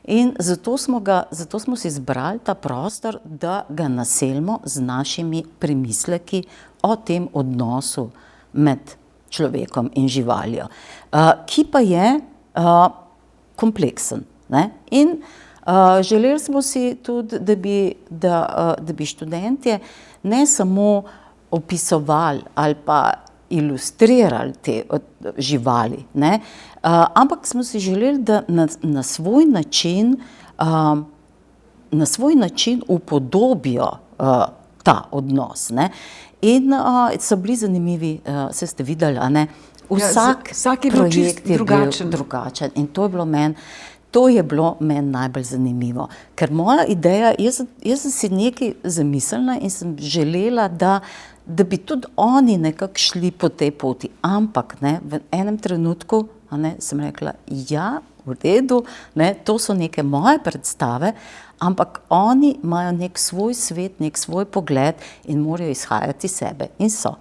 In zato smo si izbrali ta prostor, da ga naselimo z našimi premisleki o tem odnosu med človekom in živaljo, ki pa je kompleksen, ne? In želeli smo si tudi, da bi študentje ne samo opisovali ali pa ilustrirali te živali, ne? Ampak smo si želeli, da na svoj način upodobijo ta odnos, ne? In so bili zanimivi, saj ste videli, a ne? Vsak je bil čisto drugačen in to je bilo meni najbolj zanimivo, ker moja ideja, jaz sem si nekaj zamislila in sem želela, da bi tudi oni nekako šli po tej poti, ampak ne, v enem trenutku, a ne, sem rekla, ja, v redu, ne, to so neke moje predstave, ampak oni imajo nek svoj svet, nek svoj pogled in morajo izhajati iz sebe in so.